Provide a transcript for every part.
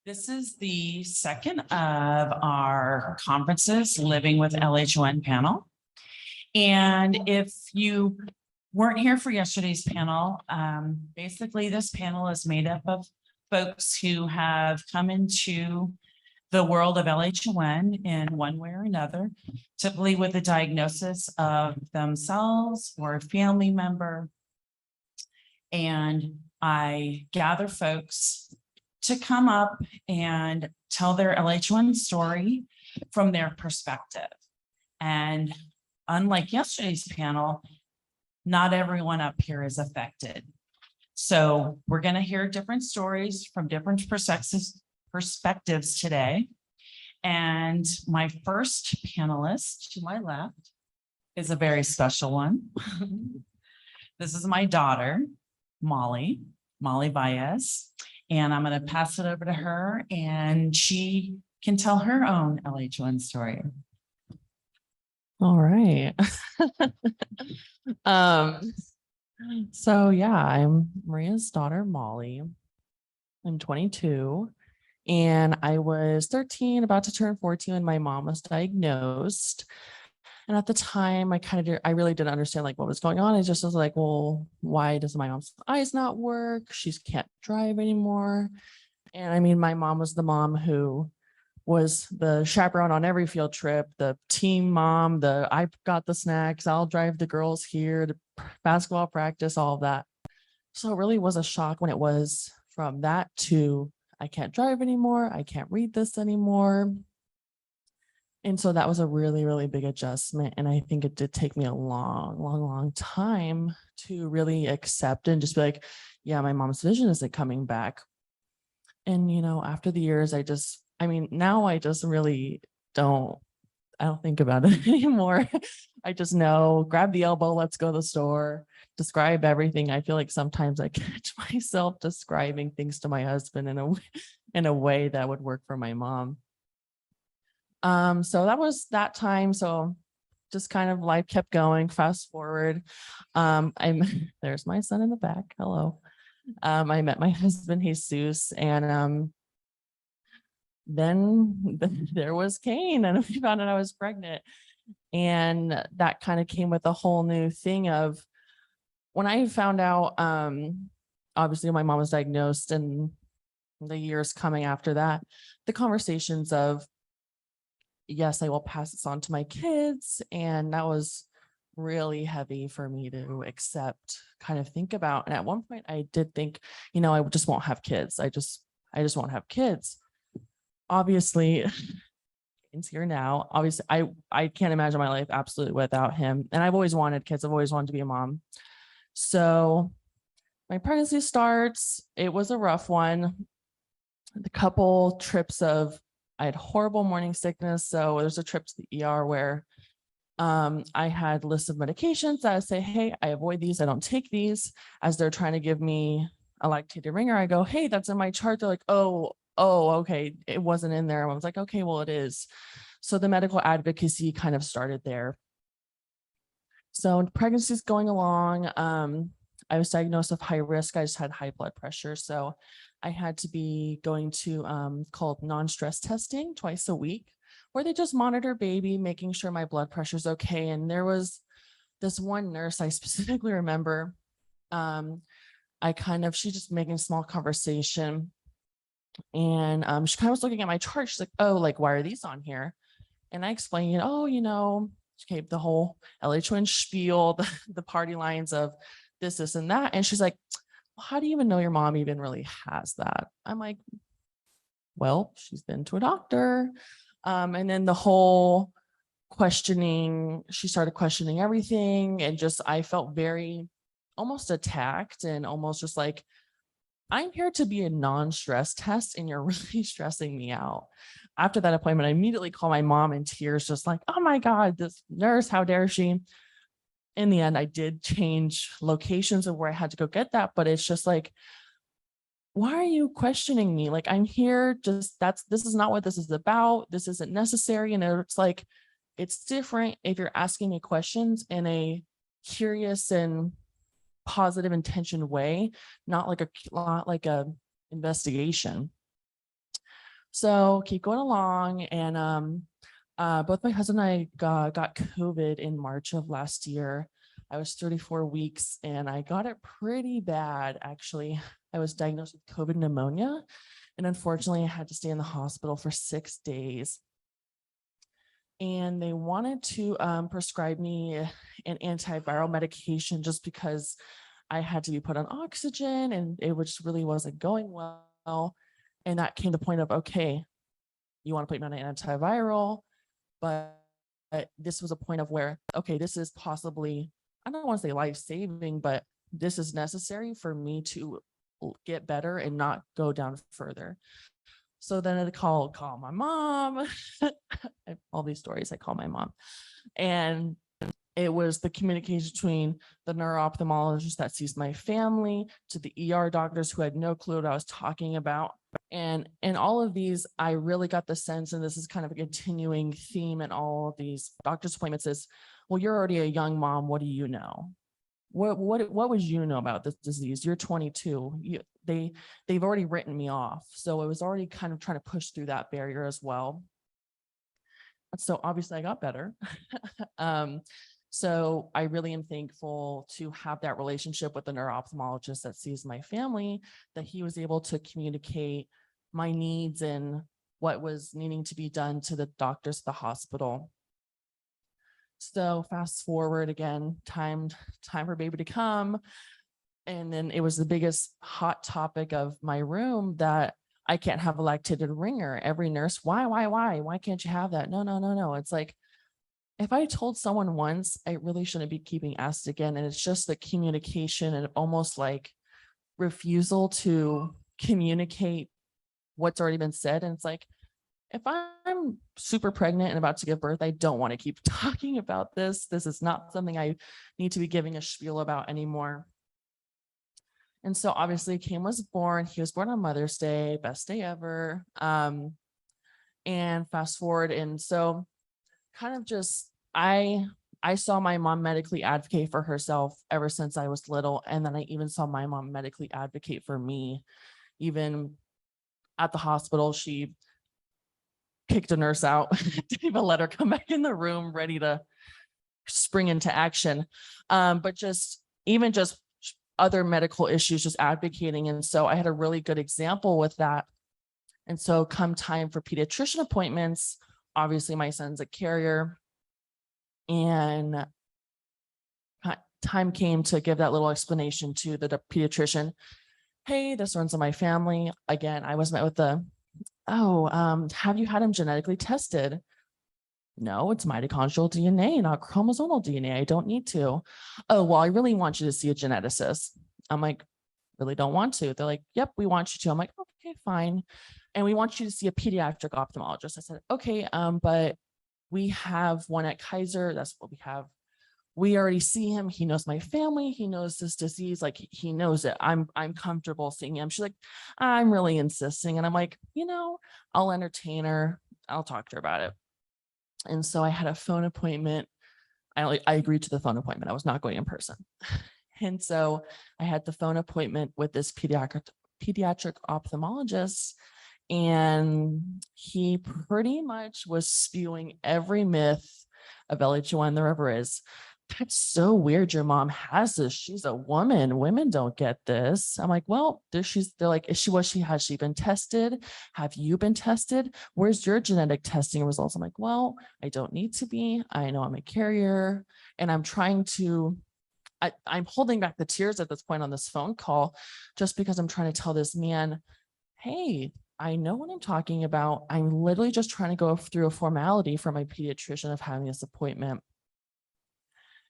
This is the second of our conferences, Living with LHON Panel. And if you weren't here for yesterday's panel, basically this panel is made up of folks who have come into the world of LHON in one way or another, typically with a diagnosis of themselves or a family member. And I gather folks to come up and tell their LH1 story from their perspective. And unlike yesterday's panel, not everyone up here is affected. So we're going to hear different stories from different perspectives today. And my first panelist to my left is a very special one. This is my daughter, Molly Baez. And I'm going to pass it over to her, and she can tell her own LH1 story. All right. So yeah, I'm Maria's daughter, Molly. I'm 22, and I was 13, about to turn 14 when my mom was diagnosed. And at the time, I really didn't understand like what was going on. I just was like, well, why does my mom's eyes not work? She can't drive anymore. And I mean, my mom was the mom who was the chaperone on every field trip, the team mom, I got the snacks, I'll drive the girls here to basketball practice, all of that. So it really was a shock when it was from that to I can't drive anymore. I can't read this anymore. And so that was a really, really big adjustment. And I think it did take me a long time to really accept and just be like, yeah, my mom's vision isn't coming back. And, after the years, now I just really I don't think about it anymore. I just know, grab the elbow, let's go to the store, describe everything. I feel like sometimes I catch myself describing things to my husband in a way that would work for my mom. So that was that time. So just kind of life kept going. Fast forward. There's my son in the back. Hello. I met my husband, Jesus, and then there was Cain, and we found out I was pregnant. And that kind of came with a whole new thing of when I found out, obviously my mom was diagnosed, and the years coming after that, the conversations of, yes, I will pass this on to my kids. And that was really heavy for me to accept, kind of think about. And at one point I did think, I just won't have kids. I just won't have kids. Obviously, he's here now. Obviously, I can't imagine my life absolutely without him. And I've always wanted kids. I've always wanted to be a mom. So my pregnancy starts. It was a rough one. The couple trips I had horrible morning sickness. So there's a trip to the ER where I had lists of medications that I say, hey, I avoid these. I don't take these. As they're trying to give me a lactated ringer, I go, hey, that's in my chart. They're like, oh, okay. It wasn't in there. I was like, okay, well, it is. So the medical advocacy kind of started there. So pregnancy is going along. I was diagnosed with high risk. I just had high blood pressure. So I had to be going to called non-stress testing twice a week, where they just monitor baby, making sure my blood pressure is okay. And there was this one nurse I specifically remember. She just making a small conversation, and she kind of was looking at my chart. She's like, oh, like, why are these on here? And I explained, okay, the whole LH1 spiel, the party lines of this, and that. And she's like, well, how do you even know your mom even really has that? I'm like, well, she's been to a doctor. And then the whole questioning, she started questioning everything. And I felt very almost attacked, and almost just like, I'm here to be a non-stress test and you're really stressing me out. After that appointment, I immediately called my mom in tears, just like, oh my God, this nurse, how dare she? In the end, I did change locations of where I had to go get that, but it's just like, why are you questioning me? Like, I'm here, this is not what this is about. This isn't necessary. And it's like, it's different if you're asking me questions in a curious and positive intention way, not like a investigation. So keep going along. And both my husband and I got COVID in March of last year. I was 34 weeks and I got it pretty bad, actually. I was diagnosed with COVID pneumonia. And unfortunately, I had to stay in the hospital for 6 days. And they wanted to prescribe me an antiviral medication just because I had to be put on oxygen and it just really wasn't going well. And that came to the point of, okay, you want to put me on an antiviral, but this was a point of where, okay, this is possibly, I don't want to say life-saving, but this is necessary for me to get better and not go down further. So then I call my mom. All these stories, I call my mom. And it was the communication between the neuro-ophthalmologist that sees my family to the ER doctors who had no clue what I was talking about. And in all of these, I really got the sense, and this is kind of a continuing theme in all of these doctor's appointments is, well, you're already a young mom. What do you know? What would you know about this disease? You're 22. They've already written me off. So I was already kind of trying to push through that barrier as well. So obviously I got better. So I really am thankful to have that relationship with the neuro-ophthalmologist that sees my family, that he was able to communicate my needs and what was needing to be done to the doctors at the hospital. So fast forward again, time for baby to come. And then it was the biggest hot topic of my room that I can't have a lactated ringer. Every nurse, why can't you have that? No. It's like, if I told someone once, I really shouldn't be keeping asked again. And it's just the communication and almost like refusal to communicate what's already been said. And it's like, if I'm super pregnant and about to give birth, I don't want to keep talking about this. This is not something I need to be giving a spiel about anymore. And so obviously Kane was born. He was born on Mother's Day, best day ever. And fast forward. And so kind of just, I saw my mom medically advocate for herself ever since I was little. And then I even saw my mom medically advocate for me. Even at the hospital, she kicked a nurse out, didn't even let her come back in the room ready to spring into action. But just other medical issues, just advocating. And so I had a really good example with that. And so come time for pediatrician appointments, obviously my son's a carrier, and time came to give that little explanation to the pediatrician. Hey, this runs in my family. Again, I was met with the, have you had him genetically tested? No, it's mitochondrial DNA, not chromosomal DNA. I don't need to. Oh, well, I really want you to see a geneticist. I'm like, really don't want to. They're like, yep, we want you to. I'm like, okay, fine. And we want you to see a pediatric ophthalmologist. I said, okay, but we have one at Kaiser. That's what we have. We already see him. He knows my family. He knows this disease. Like he knows it. I'm comfortable seeing him. She's like, I'm really insisting. And I'm like, I'll entertain her. I'll talk to her about it. And so I had a phone appointment. I agreed to the phone appointment. I was not going in person. And so I had the phone appointment with this pediatric ophthalmologist, and he pretty much was spewing every myth of LHON there ever is. That's so weird. Your mom has this. She's a woman. Women don't get this. I'm like, well, they're like, has she been tested? Have you been tested? Where's your genetic testing results? I'm like, well, I don't need to be. I know I'm a carrier, and I'm trying to, I'm holding back the tears at this point on this phone call, just because I'm trying to tell this man, hey, I know what I'm talking about. I'm literally just trying to go through a formality for my pediatrician of having this appointment.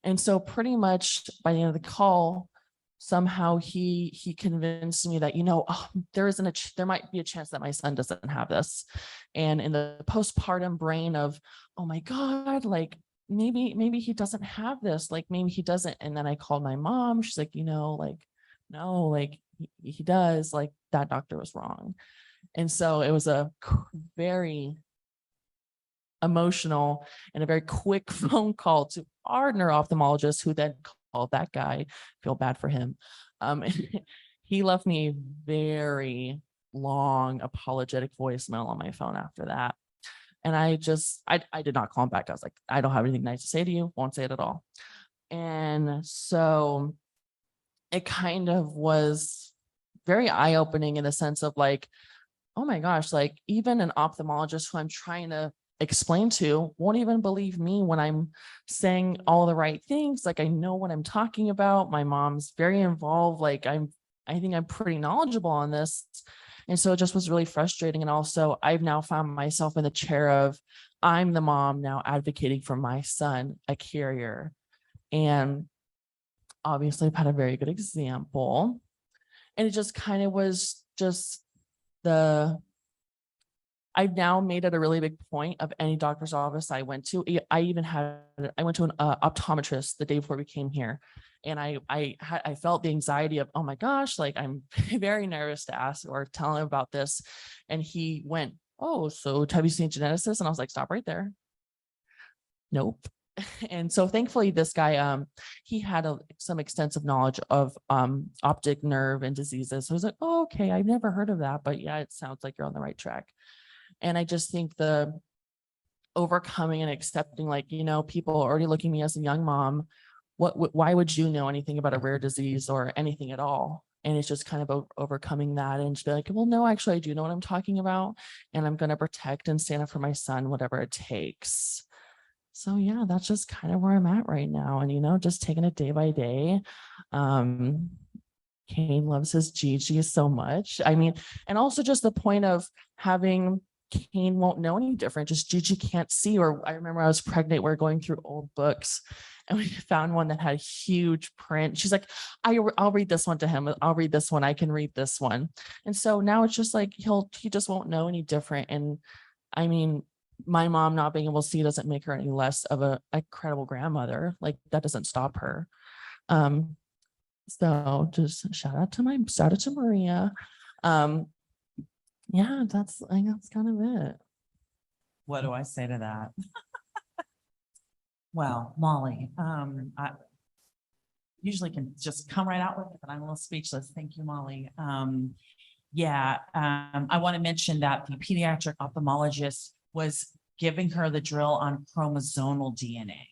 And so pretty much by the end of the call, somehow he convinced me that, there might be a chance that my son doesn't have this. And in the postpartum brain of, oh my God, like maybe he doesn't have this, like maybe he doesn't. And then I called my mom. She's like, no, like he does, like that doctor was wrong. And so it was a very emotional and a very quick phone call to our neuro-ophthalmologist, who then called that guy. Feel bad for him. He left me very long apologetic voicemail on my phone after that. And I did not call him back. I was like, I don't have anything nice to say to you. Won't say it at all. And so it kind of was very eye-opening in the sense of like, oh my gosh, like even an ophthalmologist who I'm trying to explain to won't even believe me when I'm saying all the right things. Like I know what I'm talking about. My mom's very involved. Like I think I'm pretty knowledgeable on this. And so it just was really frustrating. And also I've now found myself in the chair of I'm the mom now advocating for my son, a carrier. And obviously I've had a very good example. And it just kind of was just I've now made it a really big point of any doctor's office I went to. I went to an optometrist the day before we came here. And I felt the anxiety of, oh my gosh, like I'm very nervous to ask or tell him about this. And he went, oh, so have you seen a geneticist? And I was like, stop right there. Nope. And so thankfully this guy, he had some extensive knowledge of optic nerve and diseases. So I was like, oh, okay, I've never heard of that, but yeah, it sounds like you're on the right track. And I just think the overcoming and accepting, like, people are already looking at me as a young mom. Why would you know anything about a rare disease or anything at all? And it's just kind of overcoming that and just be like, well, no, actually, I do know what I'm talking about. And I'm going to protect and stand up for my son, whatever it takes. So yeah, that's just kind of where I'm at right now. And, just taking it day by day. Kane loves his Gigi so much. I mean, and also just the point of having Kane won't know any different. Just Gigi can't see. Or I remember I was pregnant. We we're going through old books and we found one that had huge print. She's like, I'll read this one to him. I'll read this one. I can read this one. And so now it's just like, he just won't know any different. And I mean, my mom not being able to see doesn't make her any less of a incredible grandmother. Like that doesn't stop her. So just shout out to Maria. Yeah, that's kind of it. What do I say to that? Well, Molly, I usually can just come right out with it, but I'm a little speechless. Thank you, Molly. I want to mention that the pediatric ophthalmologist was giving her the drill on chromosomal DNA.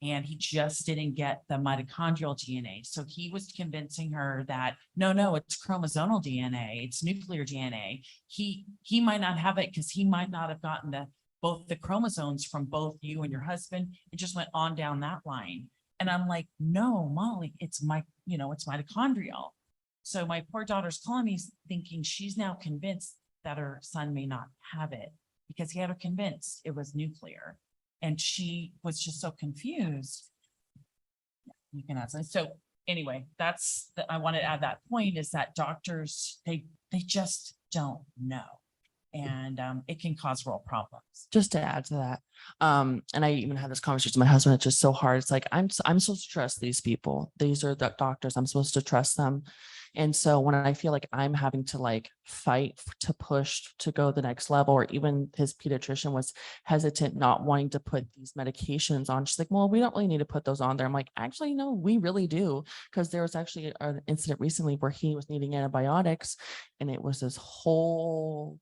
And he just didn't get the mitochondrial DNA. So he was convincing her that, no, it's chromosomal DNA, it's nuclear DNA. He might not have it because he might not have gotten both the chromosomes from both you and your husband. It just went on down that line. And I'm like, no, Molly, it's mitochondrial. So my poor daughter's calling me thinking she's now convinced that her son may not have it because he had her convinced it was nuclear. And she was just so confused. You can ask. So anyway, I want to add that point is that doctors, they just don't know. And it can cause real problems. Just to add to that, and I even had this conversation with my husband. It's just so hard. It's like I'm supposed to trust these people. These are the doctors. I'm supposed to trust them. And so when I feel like I'm having to like fight to push to go the next level, or even his pediatrician was hesitant, not wanting to put these medications on. She's like, well, we don't really need to put those on there. I'm like, actually, no, we really do. Because there was actually an incident recently where he was needing antibiotics and it was this whole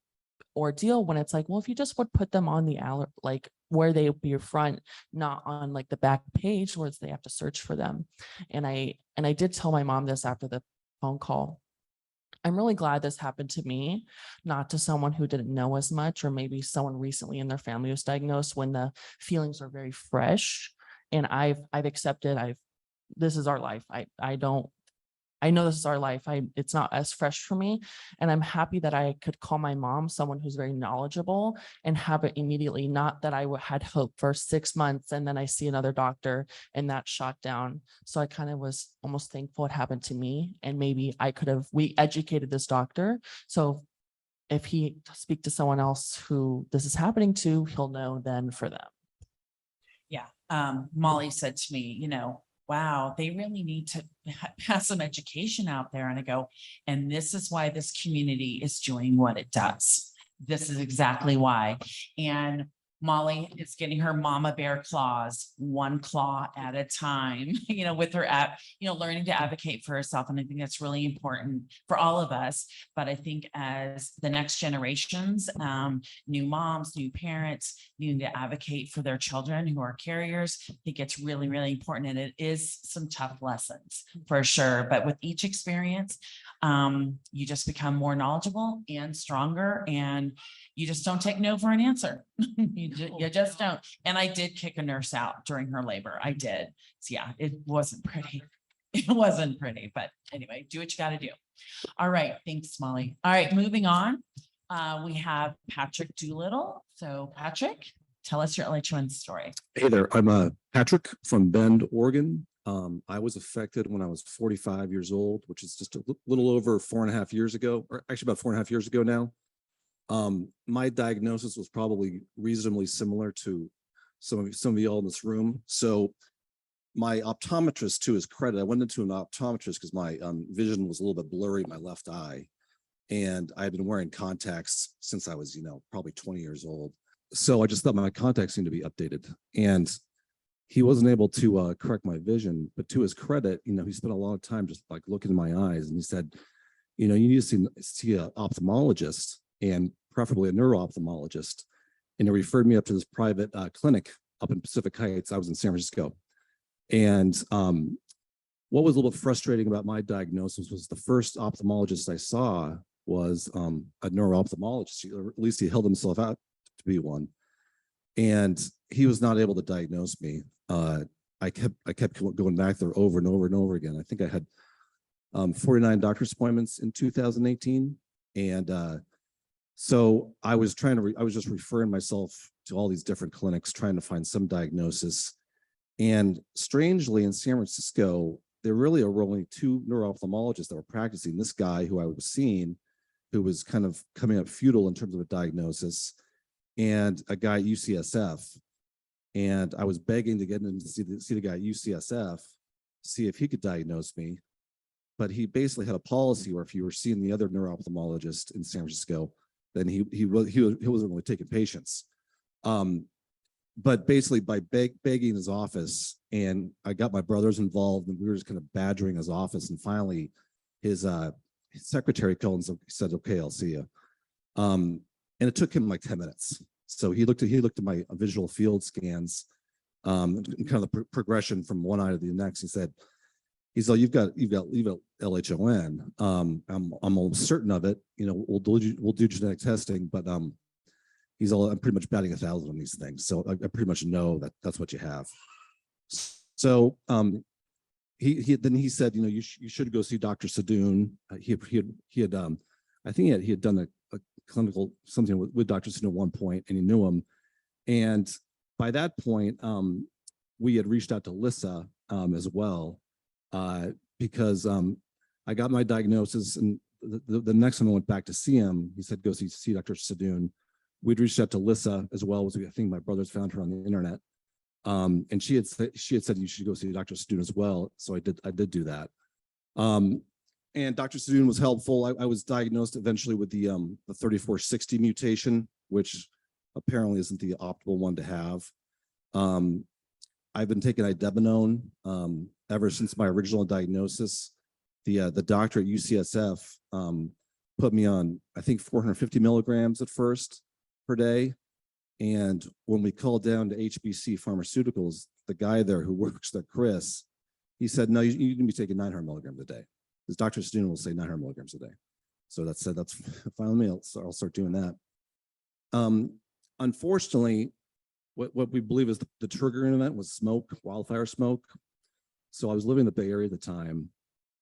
ordeal when it's like, well, if you just would put them on the like where they would be your front, not on like the back page where they have to search for them. And I did tell my mom this after the phone call. I'm really glad this happened to me, not to someone who didn't know as much, or maybe someone recently in their family was diagnosed when the feelings are very fresh. And I've accepted, this is our life. I know this is our life. It's not as fresh for me. And I'm happy that I could call my mom, someone who's very knowledgeable, and have it immediately. Not that I had hope for 6 months and then I see another doctor and that shot down. So I kind of was almost thankful it happened to me. And maybe we educated this doctor. So if he speak to someone else who this is happening to, he'll know then for them. Yeah. Molly said to me, wow, they really need to pass some education out there. And I go, and this is why this community is doing what it does. This is exactly why. And Molly is getting her mama bear claws, one claw at a time, with her app, learning to advocate for herself. And I think that's really important for all of us. But I think as the next generations, new moms, new parents, need to advocate for their children who are carriers, I think it's really, really important. And it is some tough lessons for sure. But with each experience, you just become more knowledgeable and stronger, and you just don't take no for an answer. You just don't. And I did kick a nurse out during her labor. I did. So yeah, it wasn't pretty. It wasn't pretty, but anyway, do what you got to do. All right. Thanks, Molly. All right, moving on. We have Patrick Doolittle. So Patrick, tell us your LHON story. Hey there, I'm Patrick from Bend, Oregon. I was affected when I was 45 years old, which is just a little over 4.5 years ago, or actually about 4.5 years ago now. My diagnosis was probably reasonably similar to some of y'all in this room. So my optometrist, to his credit, I went into an optometrist because my vision was a little bit blurry in my left eye. And I had been wearing contacts since I was, probably 20 years old. So I just thought my contacts seemed to be updated. And he wasn't able to correct my vision, but to his credit, he spent a lot of time just like looking in my eyes, and he said, you need to see an ophthalmologist, and preferably a neuro-ophthalmologist. And he referred me up to this private clinic up in Pacific Heights. I was in San Francisco. And what was a little bit frustrating about my diagnosis was the first ophthalmologist I saw was a neuro-ophthalmologist, or at least he held himself out to be one. And he was not able to diagnose me. I kept going back there over and over and over again. I think I had 49 doctor's appointments in 2018. And so I was just referring myself to all these different clinics, trying to find some diagnosis. And strangely, in San Francisco, there really are only 2 neuro-ophthalmologists that were practicing. This guy who I was seeing, who was kind of coming up futile in terms of a diagnosis, and a guy at UCSF. And I was begging to get him to see the guy at UCSF, see if he could diagnose me. But he basically had a policy where if you were seeing the other neuro-ophthalmologist in San Francisco, then he wasn't really taking patients. But basically by begging his office, and I got my brothers involved, and we were just kind of badgering his office. And finally his secretary called and said, okay, I'll see you. And it took him like 10 minutes. So he looked at my visual field scans, kind of the progression from one eye to the next. He said, you've got LHON. I'm almost certain of it. We'll do genetic testing, but I'm pretty much batting 1,000 on these things. So I pretty much know that that's what you have. So he said, you should go see Dr. Sadoun. He had I think he had done a clinical something with Dr. Sadoun at one point, and he knew him. And by that point, we had reached out to Lissa as well, because I got my diagnosis, and the next time I went back to see him, he said, go see Dr. Sadoun. We'd reached out to Lissa as well, as I think my brothers found her on the internet. And she had said you should go see Dr. Sadoun as well. So I did do that. And Dr. Sadoun was helpful. I was diagnosed eventually with the 3460 mutation, which apparently isn't the optimal one to have. I've been taking idebenone ever since my original diagnosis. The doctor at UCSF put me on, I think, 450 milligrams at first per day. And when we called down to HBC Pharmaceuticals, the guy there who works there, Chris, he said, no, you need to be taking 900 milligrams a day. Because Dr. Sadoun will say 900 milligrams a day. So that's fine with me. So I'll start doing that. Unfortunately, what we believe is the triggering event was smoke, wildfire smoke. So I was living in the Bay Area at the time.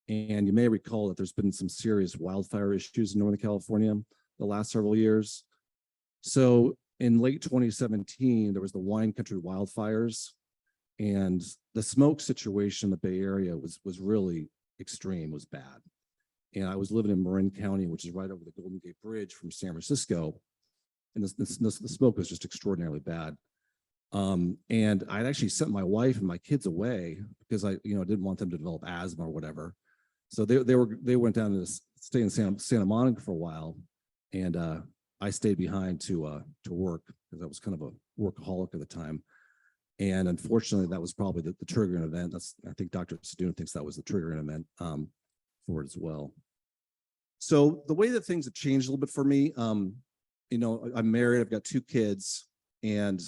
And you may recall that there's been some serious wildfire issues in Northern California the last several years. So in late 2017, there was the wine country wildfires, and the smoke situation in the Bay Area was really extreme, was bad. And I was living in Marin County, which is right over the Golden Gate Bridge from San Francisco. And the smoke was just extraordinarily bad. And I'd actually sent my wife and my kids away because I didn't want them to develop asthma or whatever. So they went down to stay in Santa Monica for a while, and I stayed behind to work because that was kind of workaholic at the time. And unfortunately, that was probably the triggering event. I think Dr. Sedun thinks that was the triggering event for it as well. So the way that things have changed a little bit for me, you know, I'm married, I've got 2 kids, and,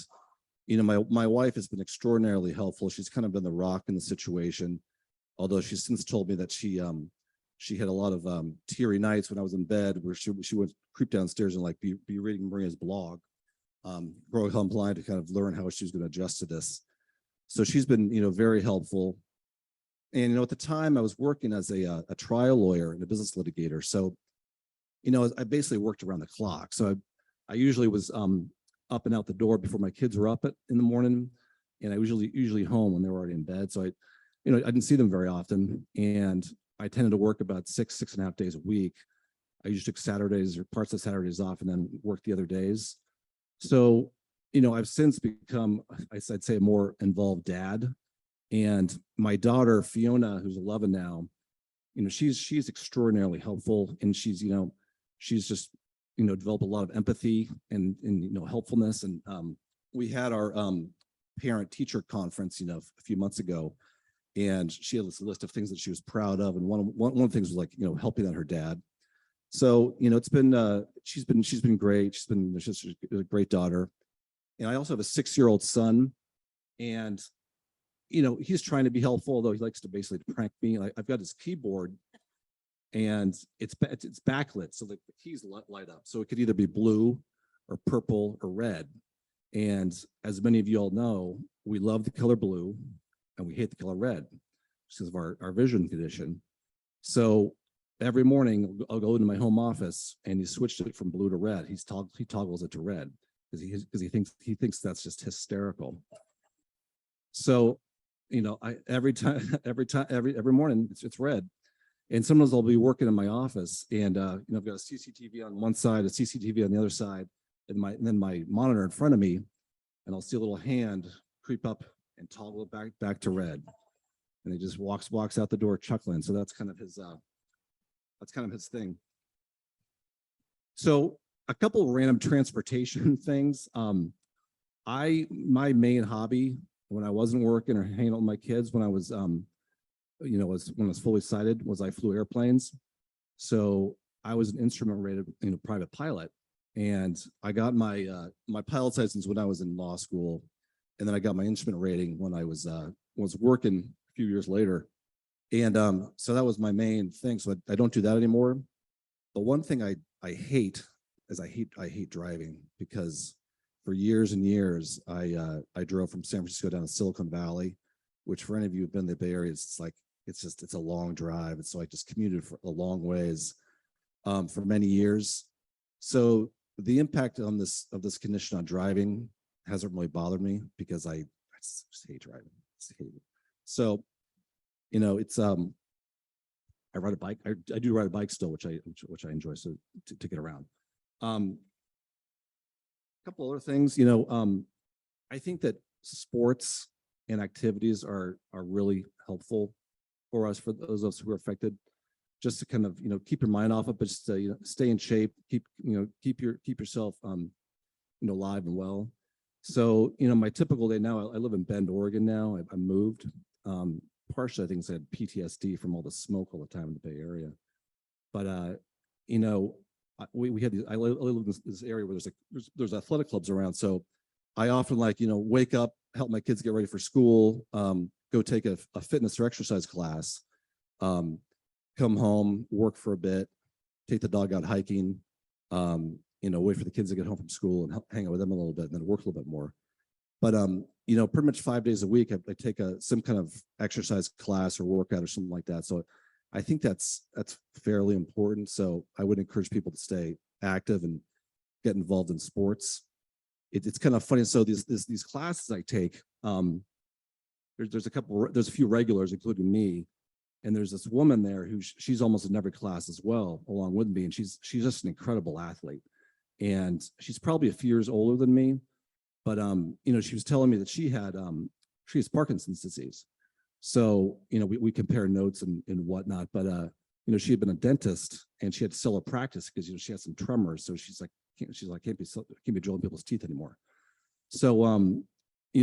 you know, my wife has been extraordinarily helpful. She's kind of been the rock in the situation, although she's since told me that she had a lot of teary nights when I was in bed where she would creep downstairs and like be reading Maria's blog, growing up blind, to kind of learn how she was going to adjust to this. So she's been, you know, very helpful. And, you know, at the time I was working as a trial lawyer and a business litigator. So, you know, I basically worked around the clock. So I usually was up and out the door before my kids were up in the morning. And I was usually home when they were already in bed. So I didn't see them very often. And I tended to work about 6.5 days a week. I usually took Saturdays or parts of Saturdays off and then worked the other days. So, you know, I've since become, I'd say, a more involved dad. And my daughter, Fiona, who's 11 now, you know, she's extraordinarily helpful. And she's just, you know, developed a lot of empathy and you know, helpfulness. And we had our parent teacher conference, you know, a few months ago. And she had this list of things that she was proud of. And one of the things was like, you know, helping out her dad. So, you know, it's been, she's been great. She's just a great daughter. And I also have a 6-year-old son, and, you know, he's trying to be helpful, although he likes to basically prank me. I've got his keyboard and it's backlit, so the keys light up. So it could either be blue or purple or red. And as many of you all know, we love the color blue and we hate the color red because of our vision condition. So every morning I'll go into my home office and he switched it from blue to red. He toggles it to red because he thinks that's just hysterical. So, you know, every morning it's red. And sometimes I'll be working in my office and, you know, I've got a CCTV on one side, a CCTV on the other side, and then my monitor in front of me, and I'll see a little hand creep up and toggle it back to red. And he just walks out the door chuckling. So that's kind of his thing. So a couple of random transportation things. My main hobby when I wasn't working or hanging out with my kids, when I was, you know, when I was fully sighted, was I flew airplanes. So I was an instrument rated, you know, private pilot, and I got my my pilot's license when I was in law school, and then I got my instrument rating when I was working a few years later. And so that was my main thing. So I don't do that anymore. But one thing I hate is I hate driving, because for years and years I drove from San Francisco down to Silicon Valley, which for any of you who've been in the Bay Area, it's a long drive. And so I just commuted for a long ways for many years. So the impact of this condition on driving hasn't really bothered me, because I just hate driving. So, you know, it's I ride a bike. I do ride a bike still, which I enjoy. So to get around. A couple other things, you know, I think that sports and activities are really helpful for us, for those of us who are affected, just to kind of, you know, keep your mind off it, but just to, you know, stay in shape, keep yourself, you know, alive and well. So, you know, my typical day now, I live in Bend, Oregon now. I moved, partially, I think I had PTSD from all the smoke all the time in the Bay Area. But, you know, we had these, I live in this area where there's athletic clubs around. So I often, like, you know, wake up, help my kids get ready for school, go take a fitness or exercise class, come home, work for a bit, take the dog out hiking, you know, wait for the kids to get home from school and hang out with them a little bit, and then work a little bit more. But, you know, pretty much 5 days a week, I take some kind of exercise class or workout or something like that. So I think that's fairly important. So I would encourage people to stay active and get involved in sports. It's kind of funny. So these classes I take, there's a few regulars, including me, and there's this woman there who she's almost in every class as well, along with me, and she's just an incredible athlete, and she's probably a few years older than me, but you know, she was telling me that she has Parkinson's disease. So, you know, we compare notes and whatnot, but you know, she had been a dentist and she had to sell her practice because, you know, she had some tremors. So she's like, can't be drilling people's teeth anymore. So,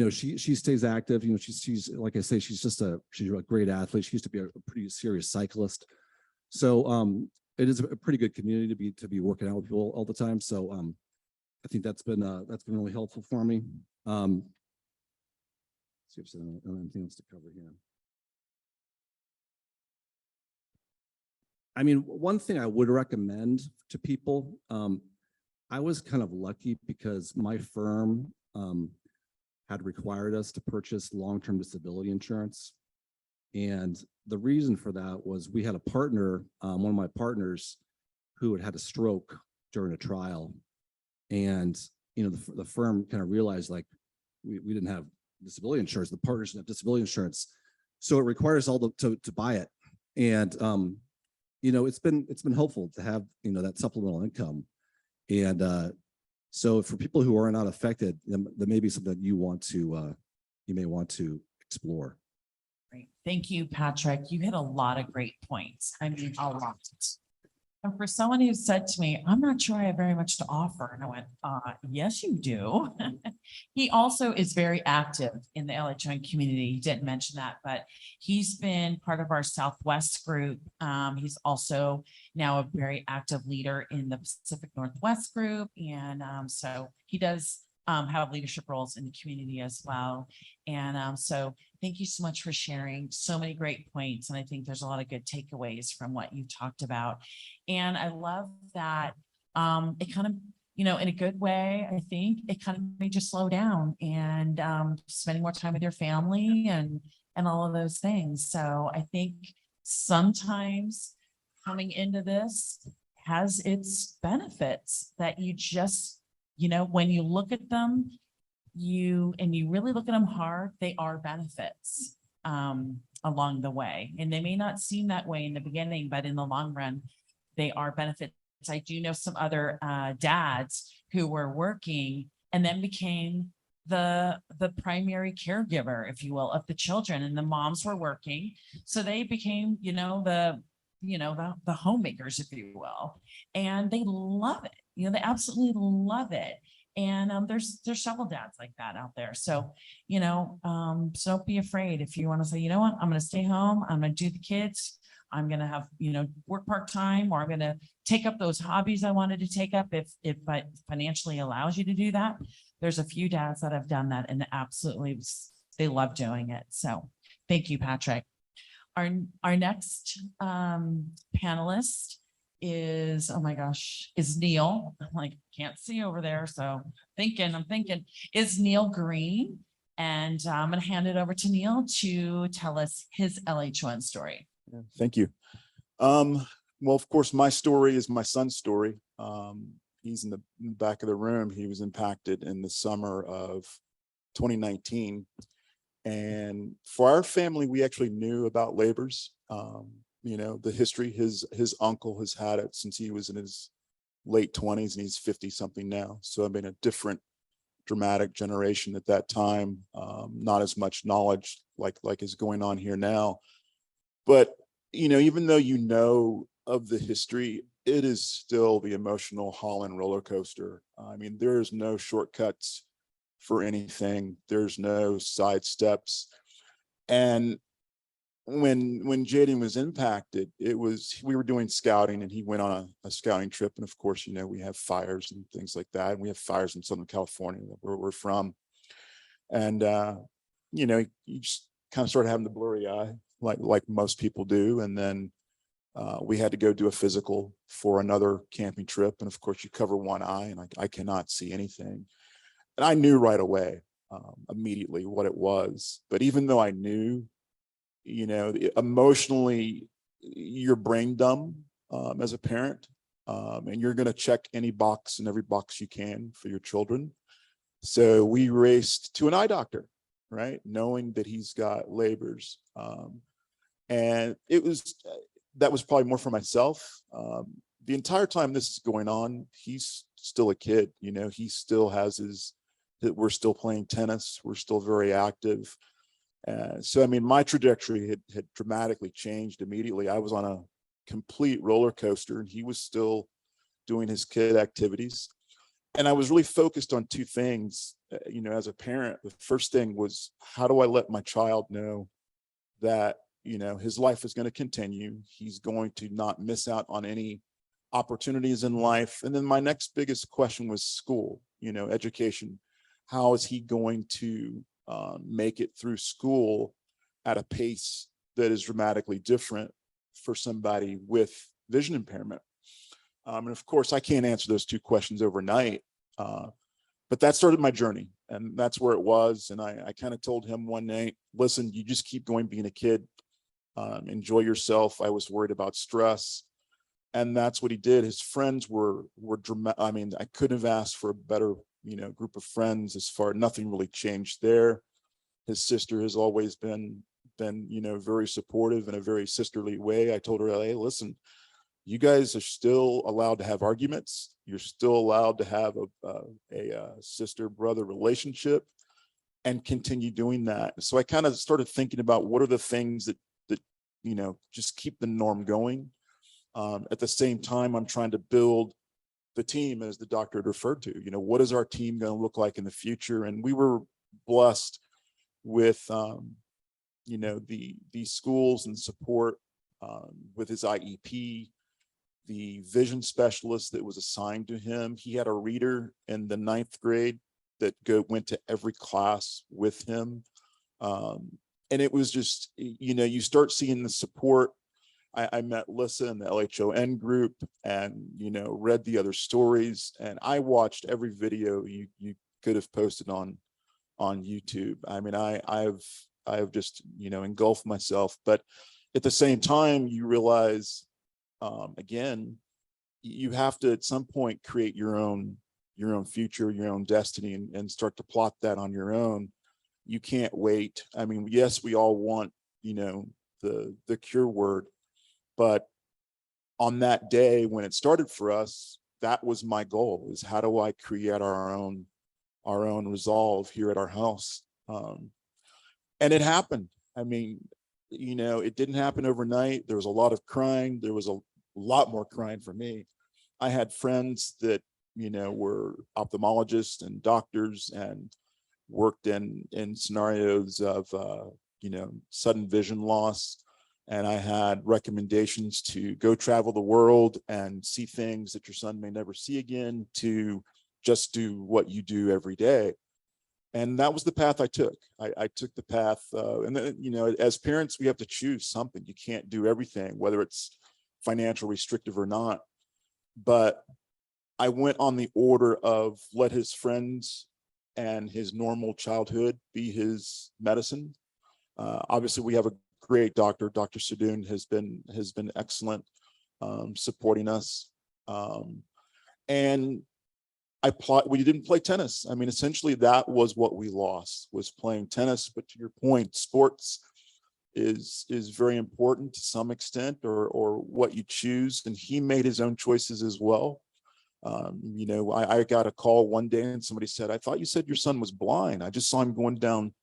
she stays active. She's like I say, she's a great athlete. She used to be a pretty serious cyclist. So, it is a pretty good community to be working out with people all the time. So, I think that's been really helpful for me. See if there's anything else to cover here. I mean, one thing I would recommend to people, I was kind of lucky because my firm had required us to purchase long-term disability insurance. And the reason for that was we had a partner, one of my partners, who had had a stroke during a trial. And, the firm kind of realized like we didn't have disability insurance, the partners didn't have disability insurance. So it required us all to buy it. And, it's been helpful to have, that supplemental income. And so for people who are not affected, that may be something that you may want to explore. Great. Thank you, Patrick. You hit a lot of great points. I mean, a lot. And for someone who said to me, I'm not sure I have very much to offer. And I went, yes, you do. He also is very active in the LHON community. He didn't mention that, but he's been part of our Southwest group. He's also now a very active leader in the Pacific Northwest group. And so he does have leadership roles in the community as well. And so thank you so much for sharing so many great points. And I think there's a lot of good takeaways from what you talked about. And I love that it kind of, in a good way, I think it kind of made you slow down and spending more time with your family and all of those things. So I think sometimes coming into this has its benefits that you just, when you look at them, you really look at them hard, they are benefits along the way. And they may not seem that way in the beginning, but in the long run, they are benefits. I do know some other dads who were working and then became the primary caregiver, if you will, of the children, and the moms were working. So they became, the homemakers, if you will, and they love it. They absolutely love it. And there's several dads like that out there. So, so don't be afraid if you want to say, you know what, I'm going to stay home. I'm going to do the kids. I'm going to have, work part-time, or I'm going to take up those hobbies I wanted to take up if it financially allows you to do that. There's a few dads that have done that and absolutely they love doing it. So thank you, Patrick. Our next panelist is, oh my gosh, is Neil. I'm like, can't see over there. So I'm thinking, is Neil Green? And I'm going to hand it over to Neil to tell us his LHON story. Yeah, thank you. Well, of course, my story is my son's story. He's in the back of the room. He was impacted in the summer of 2019. And for our family, we actually knew about labors. The history, his uncle has had it since he was in his late 20s, and he's 50 something now. So I mean, a different dramatic generation at that time, not as much knowledge like is going on here now. But, even though of the history, it is still the emotional Holland roller coaster. I mean, there's no shortcuts for anything. There's no side steps. And when Jaden was impacted, we were doing scouting, and he went on a scouting trip. And of course, we have fires and things like that. And we have fires in Southern California, where we're from. And, you just kind of started having the blurry eye, like most people do. And then we had to go do a physical for another camping trip. And of course, you cover one eye, and I cannot see anything. And I knew right away, immediately, what it was. But even though I knew, emotionally, you're brain dumb as a parent, and you're going to check any box and every box you can for your children. So we raced to an eye doctor, right, knowing that he's got labors. And that was probably more for myself. The entire time this is going on, he's still a kid. He still has we're still playing tennis. We're still very active. So, I mean, my trajectory had dramatically changed immediately. I was on a complete roller coaster, and he was still doing his kid activities. And I was really focused on two things, you know, as a parent. The first thing was, how do I let my child know that, you know, his life is going to continue. He's going to not miss out on any opportunities in life. And then my next biggest question was school, you know, education. How is he going to make it through school at a pace that is dramatically different for somebody with vision impairment? And of course, I can't answer those two questions overnight, but that started my journey, and that's where it was. And I kind of told him one night, listen, you just keep going being a kid, enjoy yourself. I was worried about stress. And that's what he did. His friends were dramatic. I mean, I couldn't have asked for a better, you know, group of friends. As far, nothing really changed there. His sister has always been, you know, very supportive in a very sisterly way. I told her, hey, listen, you guys are still allowed to have arguments. You're still allowed to have a sister-brother relationship and continue doing that. So I kind of started thinking about what are the things that, you know, just keep the norm going. At the same time, I'm trying to build the team, as the doctor had referred to. You know, what is our team going to look like in the future? And we were blessed with, you know, the schools and support with his IEP, the vision specialist that was assigned to him. He had a reader in the 9th grade that went to every class with him. And it was just, you know, you start seeing the support. I met Lissa in the LHON group and, you know, read the other stories, and I watched every video you could have posted on YouTube. I mean, I've just, you know, engulfed myself, but at the same time, you realize, again, you have to at some point create your own future, your own destiny, and start to plot that on your own. You can't wait. I mean, yes, we all want, you know, the cure word, but on that day when it started for us, that was my goal, is how do I create our own resolve here at our house? And it happened. I mean, you know, it didn't happen overnight. There was a lot of crying. There was a lot more crying for me. I had friends that, you know, were ophthalmologists and doctors and worked in scenarios of, you know, sudden vision loss. And I had recommendations to go travel the world and see things that your son may never see again, to just do what you do every day. And that was the path I took. I took the path, and then, you know, as parents, we have to choose something. You can't do everything, whether it's financial restrictive or not. But I went on the order of let his friends and his normal childhood be his medicine. Obviously, we have a great doctor. Dr. Sadoun has been excellent, supporting us. And we didn't play tennis. I mean, essentially that was what we lost, was playing tennis. But to your point, sports is very important to some extent, or what you choose. And he made his own choices as well. You know, I got a call one day and somebody said, I thought you said your son was blind. I just saw him going down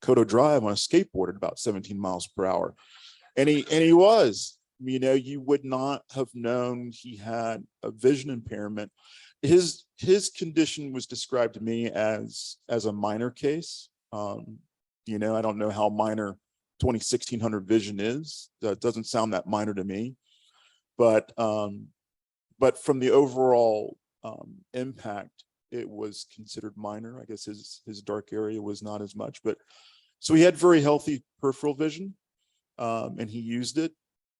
Coto Drive on a skateboard at about 17 miles per hour. And he was, you know, you would not have known he had a vision impairment. His condition was described to me as a minor case. You know, I don't know how minor 20/1600 vision is. That doesn't sound that minor to me, but from the overall impact, it was considered minor. I guess his dark area was not as much, but so he had very healthy peripheral vision, and he used it.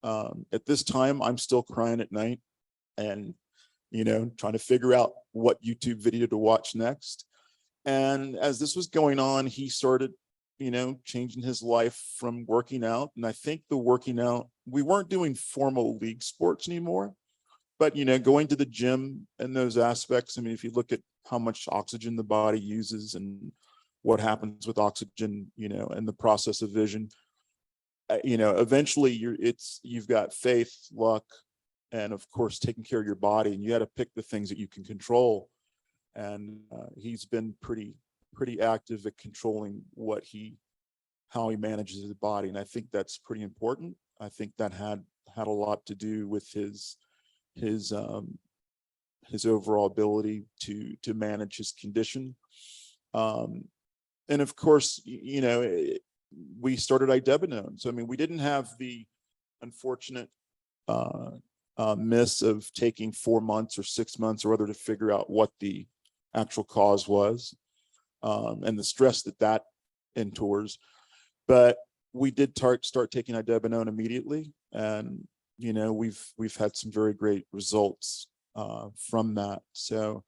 At this time, I'm still crying at night, and, you know, trying to figure out what YouTube video to watch next. And as this was going on, he started, you know, changing his life from working out. And I think the working out, we weren't doing formal league sports anymore, but, you know, going to the gym and those aspects. I mean, if you look at how much oxygen the body uses and what happens with oxygen, you know, and the process of vision, you know, eventually you've got faith, luck, and of course, taking care of your body, and you got to pick the things that you can control. And he's been pretty active at controlling how he manages his body. And I think that's pretty important. I think that had a lot to do with his his overall ability to manage his condition. And of course, we started idebenone. So, I mean, we didn't have the unfortunate miss of taking 4 months or 6 months or whether to figure out what the actual cause was, and the stress that endures. But we did start taking idebenone immediately, and we've had some very great results from that. So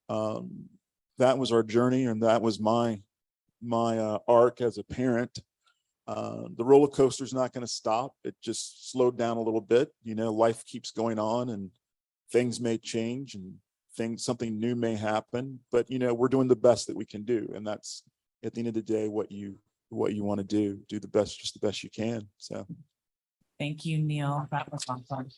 that was our journey, and that was my arc as a parent. The roller coaster is not going to stop. It just slowed down a little bit. Life keeps going on, and things may change, and something new may happen. But we're doing the best that we can do, and that's at the end of the day what you want to do the best, just the best you can. So Thank you, Neil. That was awesome.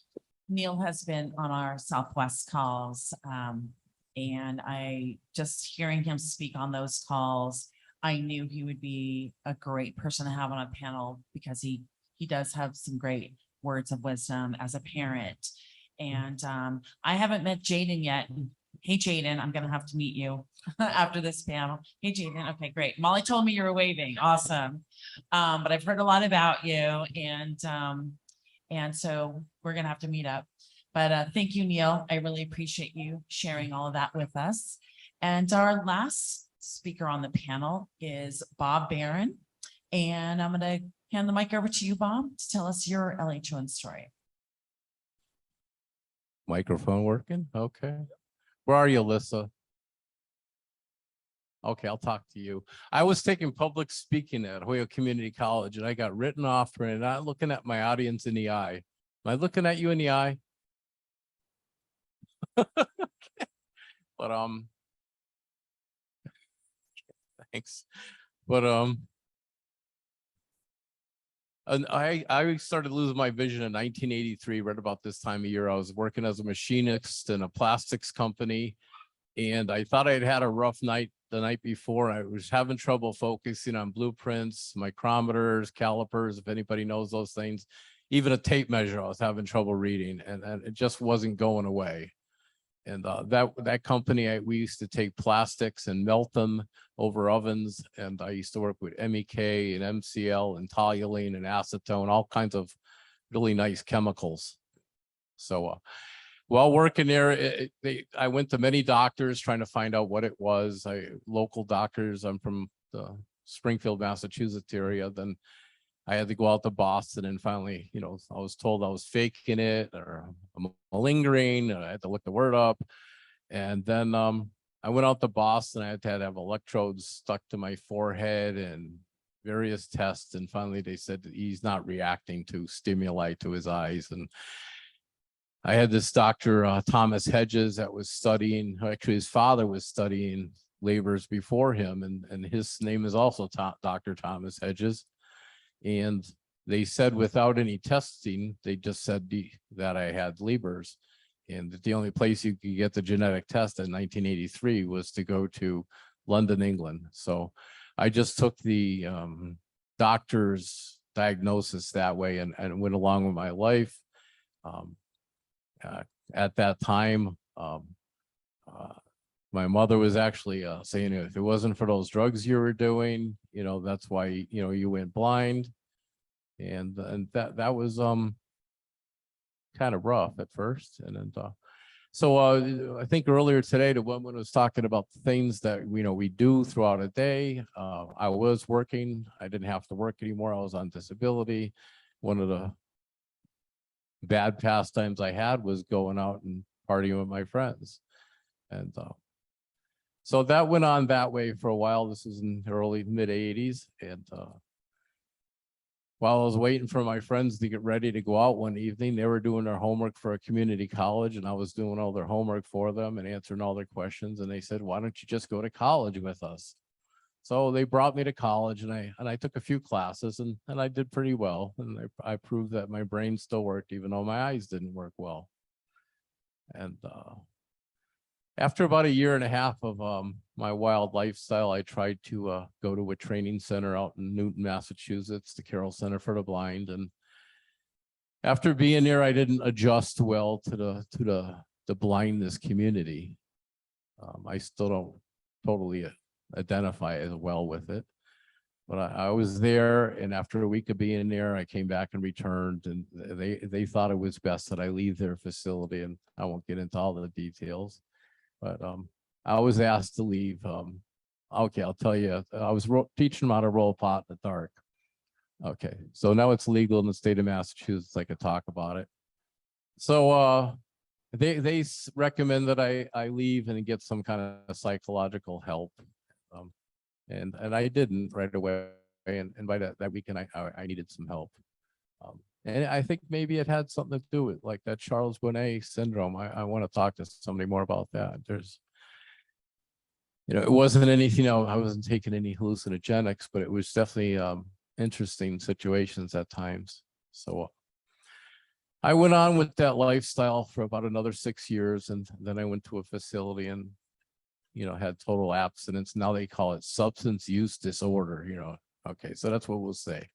Neil has been on our Southwest calls, and I just hearing him speak on those calls, I knew he would be a great person to have on a panel because he does have some great words of wisdom as a parent. And I haven't met Jaden yet. Hey, Jaden, I'm going to have to meet you after this panel. Hey, Jaden. Okay, great. Molly told me you were waving. Awesome. But I've heard a lot about you, and so we're going to have to meet up. But thank you, Neil. I really appreciate you sharing all of that with us. And our last speaker on the panel is Bob Barron. And I'm going to hand the mic over to you, Bob, to tell us your LHON story. Microphone working? Okay. Where are you, Alyssa? Okay, I'll talk to you. I was taking public speaking at Hoyle Community College, and I got written off for not looking at my audience in the eye. Am I looking at you in the eye? But thanks. But and I started losing my vision in 1983, right about this time of year. I was working as a machinist in a plastics company, and I thought I'd had a rough night the night before. I was having trouble focusing on blueprints, micrometers, calipers, if anybody knows those things. Even a tape measure, I was having trouble reading, and it just wasn't going away. And that company, we used to take plastics and melt them over ovens. And I used to work with MEK and MCL and toluene and acetone, all kinds of really nice chemicals. So while working there, I went to many doctors trying to find out what it was. Local doctors. I'm from the Springfield, Massachusetts area. Then I had to go out to Boston, and finally, I was told I was faking it or malingering. I had to look the word up. And then I went out to Boston. I had to have electrodes stuck to my forehead and various tests. And finally, they said that he's not reacting to stimuli to his eyes. And I had this doctor, Thomas Hedges, that was studying, actually his father was studying labors before him. And his name is also Dr. Thomas Hedges. And they said without any testing, they just said that I had Leber's, and that the only place you could get the genetic test in 1983 was to go to London, England. So I just took the doctor's diagnosis that way and went along with my life. At that time, my mother was actually saying, if it wasn't for those drugs you were doing, that's why, you went blind. And that was kind of rough at first. And then, so I think earlier today, the woman was talking about the things that, we do throughout a day. I was working. I didn't have to work anymore. I was on disability. One of the bad pastimes I had was going out and partying with my friends. And so that went on that way for a while. This is in the early mid 80s. And while I was waiting for my friends to get ready to go out one evening, they were doing their homework for a community college, and I was doing all their homework for them and answering all their questions. And they said, why don't you just go to college with us? So they brought me to college, and I took a few classes, and I did pretty well. And I proved that my brain still worked, even though my eyes didn't work well. And after about a year and a half of my wild lifestyle, I tried to go to a training center out in Newton, Massachusetts, the Carroll Center for the Blind. And after being there, I didn't adjust well to the the blindness community. I still don't totally identify as well with it. But I was there, and after a week of being there, I came back and returned, and they thought it was best that I leave their facility, and I won't get into all the details. But I was asked to leave. Okay, I'll tell you, I was teaching them how to roll a pot in the dark. Okay, so now it's legal in the state of Massachusetts. I could talk about it. So they recommend that I leave and get some kind of psychological help. And I didn't right away. And by that weekend, I needed some help. And I think maybe it had something to do with like that Charles Bonnet syndrome. I want to talk to somebody more about that. There's, it wasn't anything, I wasn't taking any hallucinogenics, but it was definitely interesting situations at times. So I went on with that lifestyle for about another 6 years. And then I went to a facility and had total abstinence. Now they call it substance use disorder, Okay, so that's what we'll say.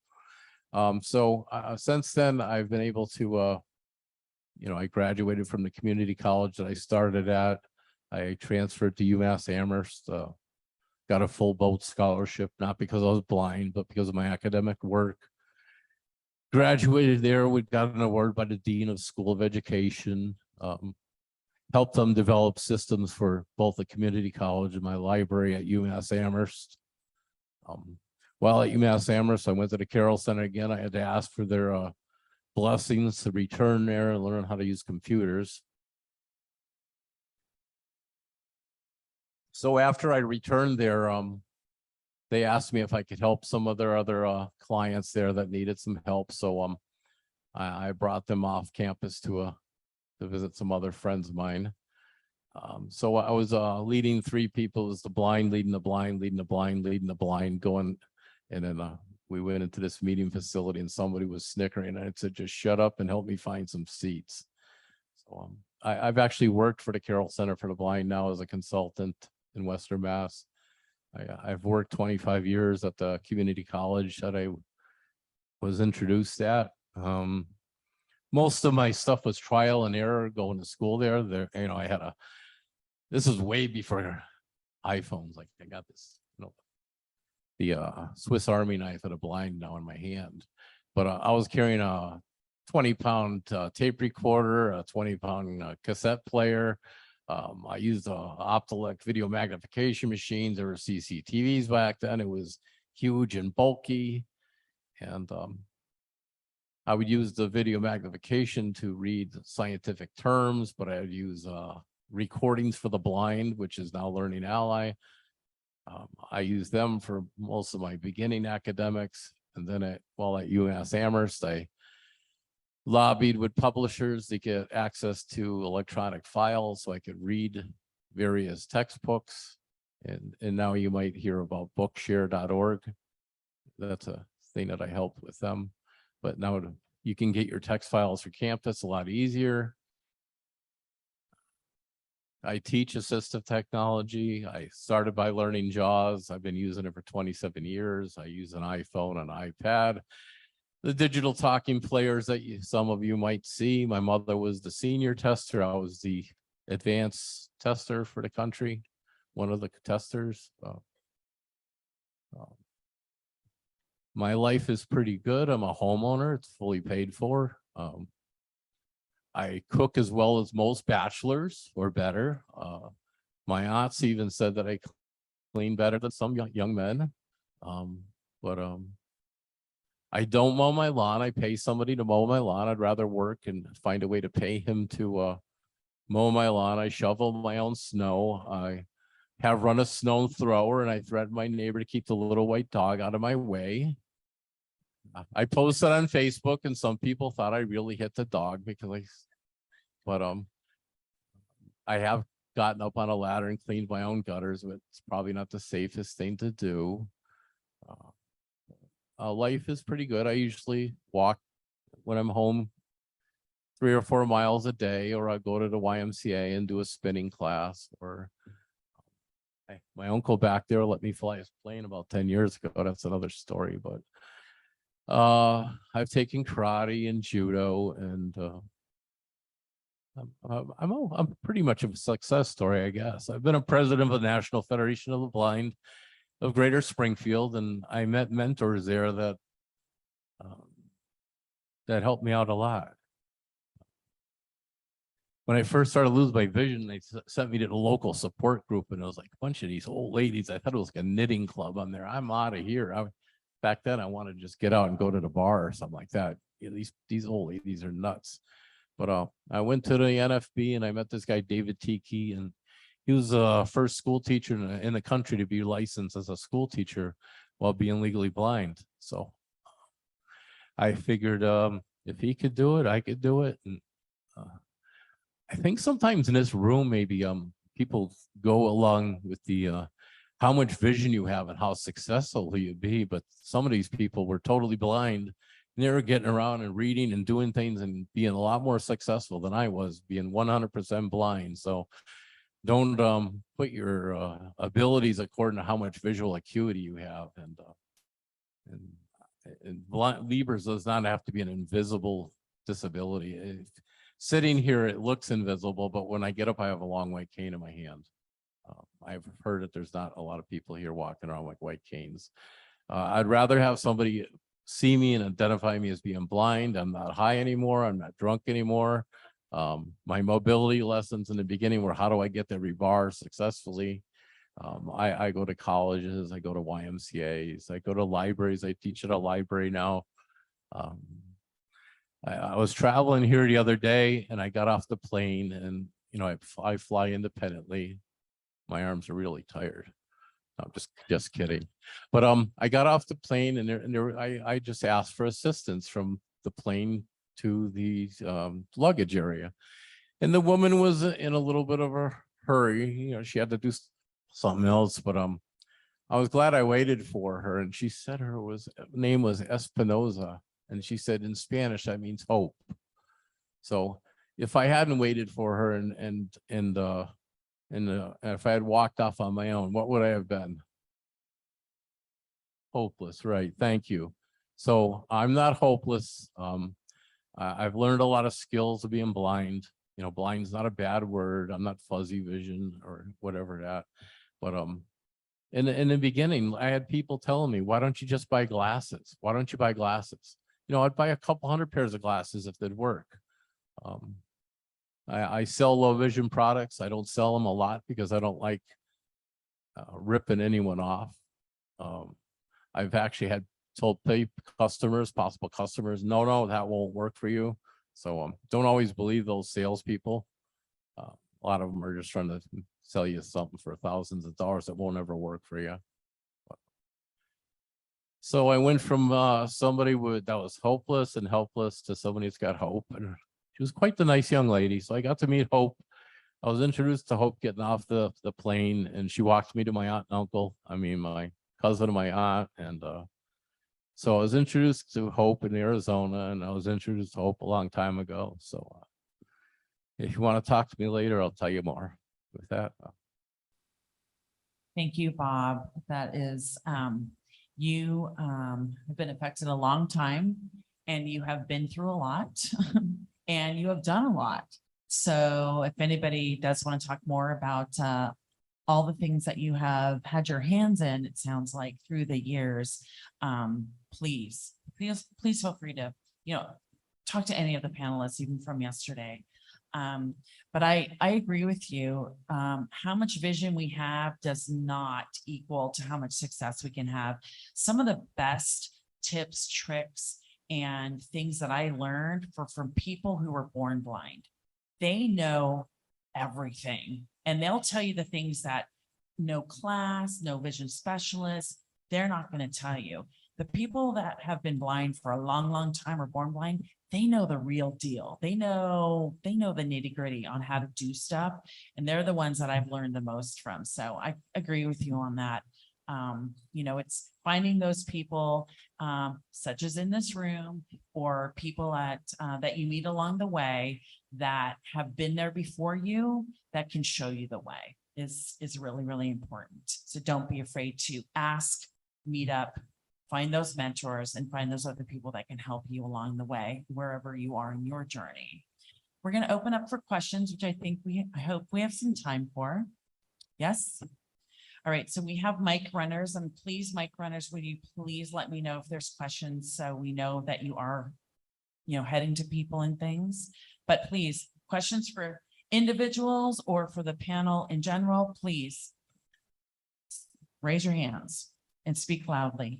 So since then, I've been able to, I graduated from the community college that I started at. I transferred to UMass Amherst, got a full boat scholarship, not because I was blind, but because of my academic work. Graduated there, we got an award by the Dean of School of Education. Helped them develop systems for both the community college and my library at UMass Amherst. While at UMass Amherst, I went to the Carroll Center again. I had to ask for their blessings to return there and learn how to use computers. So after I returned there, they asked me if I could help some of their other clients there that needed some help. So I brought them off campus to visit some other friends of mine. So I was leading 3 people. It was the blind, leading the blind, leading the blind, leading the blind, going. And then we went into this meeting facility and somebody was snickering. And I said, just shut up and help me find some seats. So I've actually worked for the Carroll Center for the Blind now as a consultant in Western Mass. I've worked 25 years at the community college that I was introduced at. Most of my stuff was trial and error going to school there. I had this is way before iPhones. Like I got this, the Swiss Army knife of the blind now in my hand. But I was carrying a 20-pound tape recorder, a 20-pound cassette player. I used Optelec video magnification machines. There were CCTVs back then. It was huge and bulky. And I would use the video magnification to read scientific terms, but I would use recordings for the blind, which is now Learning Ally. I used them for most of my beginning academics. And then while at UMass Amherst, I lobbied with publishers to get access to electronic files so I could read various textbooks. And now you might hear about bookshare.org. That's a thing that I helped with them. But now you can get your text files for campus a lot easier. I teach assistive technology. I started by learning JAWS. I've been using it for 27 years. I use an iPhone and iPad. The digital talking players that some of you might see. My mother was the senior tester. I was the advanced tester for the country, one of the testers. My life is pretty good. I'm a homeowner. It's fully paid for. I cook as well as most bachelors or better. My aunts even said that I clean better than some young men. I don't mow my lawn. I pay somebody to mow my lawn. I'd rather work and find a way to pay him to mow my lawn. I shovel my own snow. I have run a snow thrower, and I threaten my neighbor to keep the little white dog out of my way. I posted on Facebook, and some people thought I really hit the dog because I have gotten up on a ladder and cleaned my own gutters, but it's probably not the safest thing to do. Life is pretty good. I usually walk when I'm home 3 or 4 miles a day, or I go to the YMCA and do a spinning class. Or my uncle back there let me fly his plane about 10 years ago. That's another story. But I've taken karate and judo, and I'm pretty much of a success story, I guess. I've been a president of the National Federation of the Blind of Greater Springfield, and I met mentors there that that helped me out a lot. When I first started losing my vision, they sent me to the local support group, and it was like a bunch of these old ladies. I thought it was like a knitting club. I'm there. I'm out of here. Back then, I wanted to just get out and go to the bar or something like that. You know, these old ladies are nuts. But I went to the NFB and I met this guy, David Tiki, and he was the first school teacher in the country to be licensed as a school teacher while being legally blind. So I figured if he could do it, I could do it. And I think sometimes in this room, maybe people go along with the how much vision you have and how successful you'd be. But some of these people were totally blind, and they were getting around and reading and doing things and being a lot more successful than I was, being 100% blind. So don't put your abilities according to how much visual acuity you have. And Lieber's does not have to be an invisible disability. Sitting here, it looks invisible, but when I get up, I have a long white cane in my hand. I've heard that there's not a lot of people here walking around with white canes. I'd rather have somebody see me and identify me as being blind. I'm not high anymore. I'm not drunk anymore. My mobility lessons in the beginning were how do I get to every bar successfully? I go to colleges, I go to YMCAs, I go to libraries. I teach at a library now. I was traveling here the other day and I got off the plane, and you know, I fly independently. My arms are really tired. I'm just kidding. But I got off the plane and I just asked for assistance from the plane to the luggage area. And the woman was in a little bit of a hurry. You know, she had to do something else, but I was glad I waited for her. And she said her name was Espinoza. And she said in Spanish, that means hope. So if I hadn't waited for her and if I had walked off on my own, what would I have been? Hopeless, right? Thank you. So I'm not hopeless. I've learned a lot of skills of being blind. You know, blind's not a bad word. I'm not fuzzy vision or whatever that. But in the beginning, I had people telling me, "Why don't you just buy glasses? Why don't you buy glasses?" You know, I'd buy a couple hundred pairs of glasses if they'd work. I sell low vision products. I don't sell them a lot because I don't like ripping anyone off. I've actually had told possible customers, no, that won't work for you. So don't always believe those salespeople. A lot of them are just trying to sell you something for thousands of dollars that won't ever work for you. So I went from somebody that was hopeless and helpless to somebody that's got hope. And she was quite the nice young lady. So I got to meet Hope. I was introduced to Hope getting off the plane, and she walked me to my aunt and uncle. I mean, my cousin and my aunt. And so I was introduced to Hope in Arizona, and I was introduced to Hope a long time ago. So if you want to talk to me later, I'll tell you more. With that. Thank you, Bob. That is, you have been affected a long time, and you have been through a lot and you have done a lot. So if anybody does want to talk more about all the things that you have had your hands in, it sounds like through the years, please feel free to, you know, talk to any of the panelists, even from yesterday. But I agree with you. How much vision we have does not equal to how much success we can have. Some of the best tips, tricks, and things that I learned from people who were born blind. They know everything, and they'll tell you the things that no class, no vision specialist, they're not going to tell you. The people that have been blind for a long, long time or born blind, they know the real deal. They know the nitty gritty on how to do stuff. And they're the ones that I've learned the most from. So I agree with you on that. You know, it's finding those people such as in this room, or people that you meet along the way that have been there before you, that can show you the way is really, really important. So don't be afraid to ask, meet up, find those mentors, and find those other people that can help you along the way, wherever you are in your journey. we're going to open up for questions, which I hope we have some time for. Yes? All right, so we have mic runners, and please, mic runners, would you please let me know if there's questions so we know that you are, heading to people and things. But please, questions for individuals or for the panel in general, please raise your hands and speak loudly.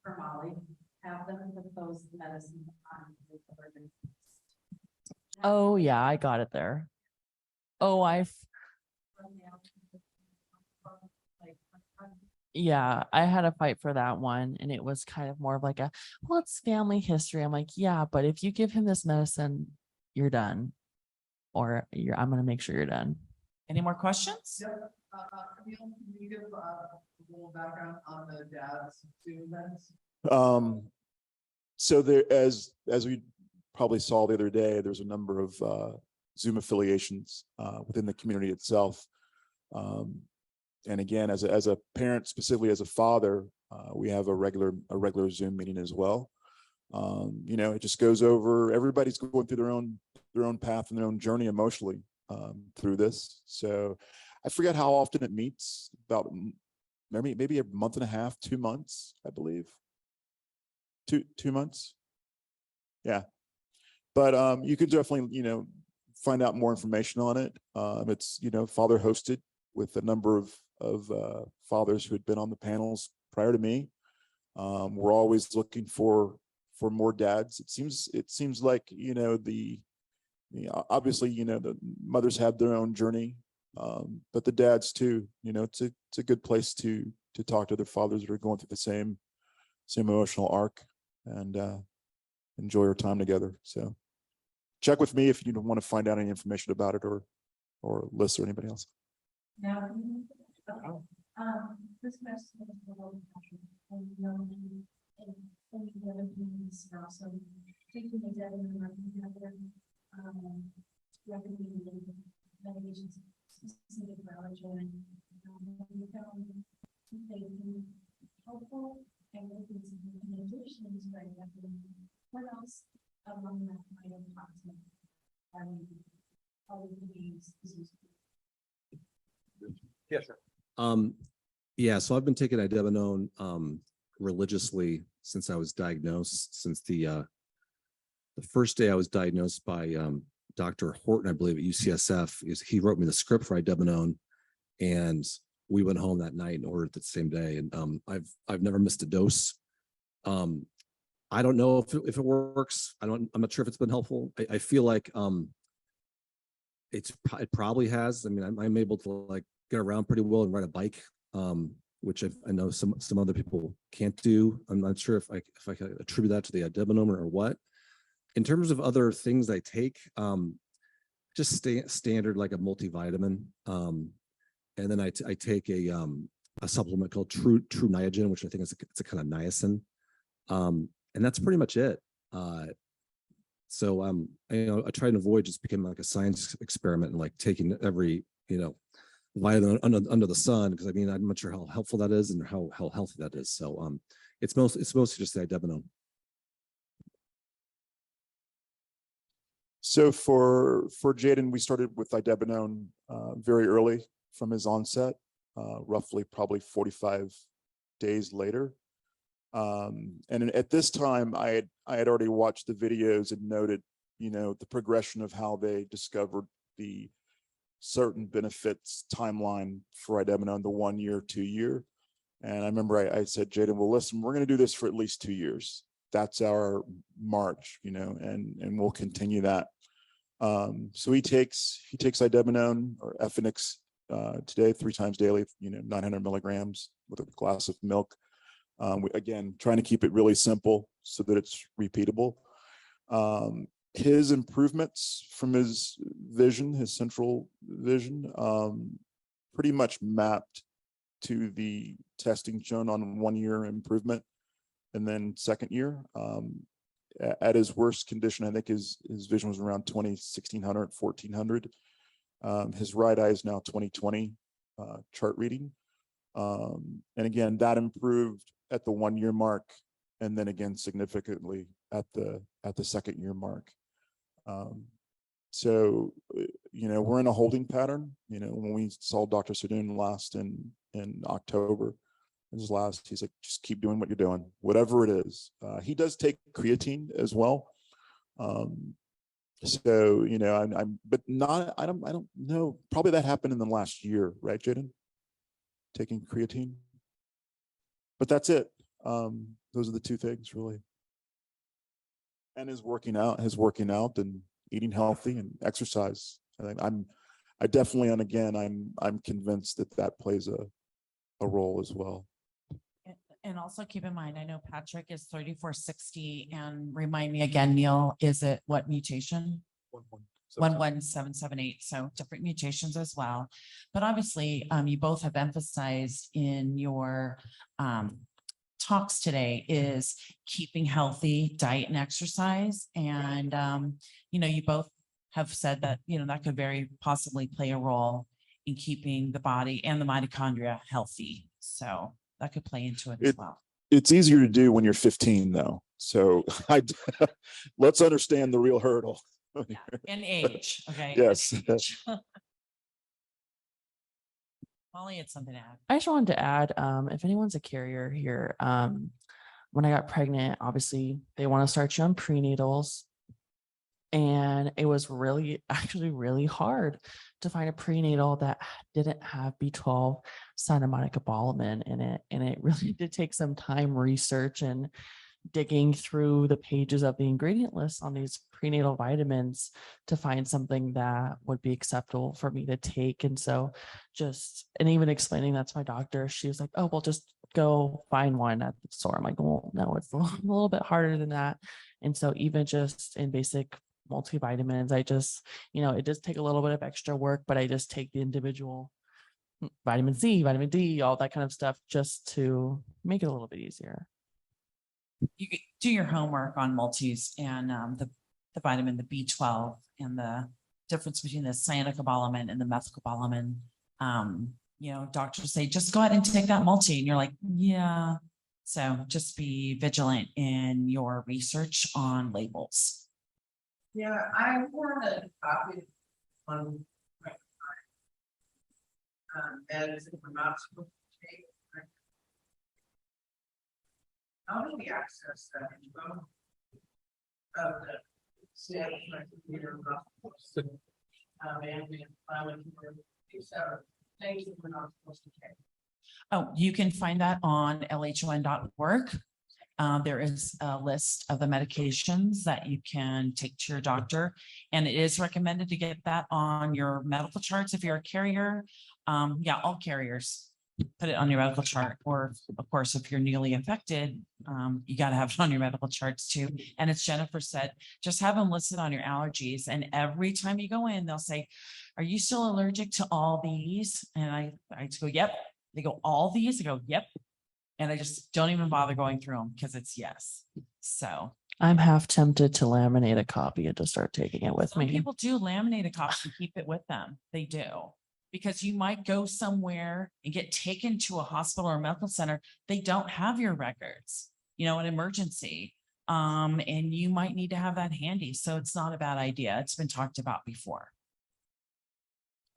For Molly, have them propose the medicine on the burden. Oh yeah, I got it there. Oh, yeah, I had a fight for that one, and it was kind of more of like well, it's family history. I'm like, yeah, but if you give him this medicine, you're done, or I'm gonna make sure you're done. Any more questions? Camille, can you give a little background on the dad's Zoom events? So there, as we probably saw the other day, there's a number of Zoom affiliations within the community itself. And again, as a parent, specifically as a father, we have a regular Zoom meeting as well. It just goes over, everybody's going through their own path and their own journey emotionally through this. So I forget how often it meets, about maybe a month and a half, 2 months, I believe. Two months. Yeah. But you could definitely, find out more information on it. It's, father hosted with a number of fathers who had been on the panels prior to me. We're always looking for more dads. It seems like, obviously, the mothers have their own journey, but the dads too, it's a good place to talk to their fathers that are going through the same emotional arc and enjoy our time together. So check with me if you want to find out any information about it, or Liz or anybody else. Now, this question is for all country, and the other communities now. So taking the dead and working together, recommending medications specific for LHON, we found they can be helpful and looking some recommendations, right? What else among that kind of content? All of these diseases. Yes, sir. Yeah, so I've been taking idebenone religiously since I was diagnosed, since the first day I was diagnosed by Dr. Horton, I believe at UCSF. He wrote me the script for idebenone, and we went home that night and ordered it the same day. And I've never missed a dose. I don't know if it works. I'm not sure if it's been helpful. I feel like it probably has. I mean, I'm able to like get around pretty well and ride a bike, which I know some other people can't do. I'm not sure if I can attribute that to the idebenone or what. In terms of other things I take, just standard like a multivitamin, and then I take a supplement called True Niagen, which I think it's a kind of niacin, and that's pretty much it. So I try and avoid just becoming like a science experiment and like taking every vitamin under the sun, because I mean I'm not sure how helpful that is and how healthy that is. So it's mostly just the idebenone. So for Jaden, we started with idebenone very early from his onset, roughly probably 45 days later. And at this time, I had already watched the videos and noted, the progression of how they discovered the certain benefits timeline for idebenone, the 1 year, 2 year. And I remember I said, Jaden, well, listen, we're going to do this for at least 2 years. That's our march, and we'll continue that. So he takes idebenone or Ephenix today 3 times daily, 900 milligrams with a glass of milk. Again, trying to keep it really simple so that it's repeatable. His improvements from his vision, his central vision, pretty much mapped to the testing shown on 1 year improvement. And then 2nd year, at his worst condition, I think his vision was around 1600, 1400. His right eye is now 20/20 chart reading. And again, that improved at the 1 year mark, and then again significantly at the 2nd year mark. So, you know, we're in a holding pattern. You know, when we saw Dr. Sadoun last in October, he's like, just keep doing what you're doing, whatever it is. He does take creatine as well. So, you know, but not, I don't know. Probably that happened in the last year, right, Jaden? Taking creatine. But that's it. Those are the two things really. And his working out and eating healthy and exercise. I definitely, and again, I'm convinced that plays a role as well. And also keep in mind, I know Patrick is 3460, and remind me again, Neil, is it what mutation? 11778. So different mutations as well. But obviously, you both have emphasized in your talks today is keeping healthy diet and exercise. And, you know, you both have said that, you know, that could very possibly play a role in keeping the body and the mitochondria healthy. So that could play into it as well. It's easier to do when you're 15 though. So let's understand the real hurdle. Yeah. And age. Okay. Yes. And age. Molly had something to add. I just wanted to add, if anyone's a carrier here, when I got pregnant, obviously they want to start you on prenatals. And it was actually really hard to find a prenatal that didn't have B12 cyanamide in it. And it really did take some time research and digging through the pages of the ingredient list on these prenatal vitamins to find something that would be acceptable for me to take. And so and even explaining that to my doctor, she was like, oh, well, just go find one at the store. I'm like, well, no, it's a little bit harder than that. And so even just in basic multivitamins, I just, you know, it does take a little bit of extra work, but I just take the individual vitamin C, vitamin D, all that kind of stuff just to make it a little bit easier. You could do your homework on multis and the vitamin, the B12, and the difference between the cyanocobalamin and the methylcobalamin. You know, doctors say, just go ahead and take that multi. And you're like, yeah. So just be vigilant in your research on labels. Yeah, I wanted a copy on my medicine we're not supposed to take. How do we access that info? Of the state, like, we're not supposed to, and the inflammatory, these are things that we're not supposed to take. Oh, you can find that on LHON.org. There is a list of the medications that you can take to your doctor, and it is recommended to get that on your medical charts if you're a carrier. Yeah, all carriers put it on your medical chart, or of course, if you're newly infected, you got to have it on your medical charts too. And as Jennifer said, just have them listed on your allergies. And every time you go in, they'll say, are you still allergic to all these? And I go, yep. They go, all these? I go, yep. And I just don't even bother going through them because it's yes. So I'm half tempted to laminate a copy and to start taking it with some me. people do laminate a copy and keep it with them. They do. Because you might go somewhere and get taken to a hospital or medical center. They don't have your records, you know, an emergency. And you might need to have that handy. So it's not a bad idea. It's been talked about before.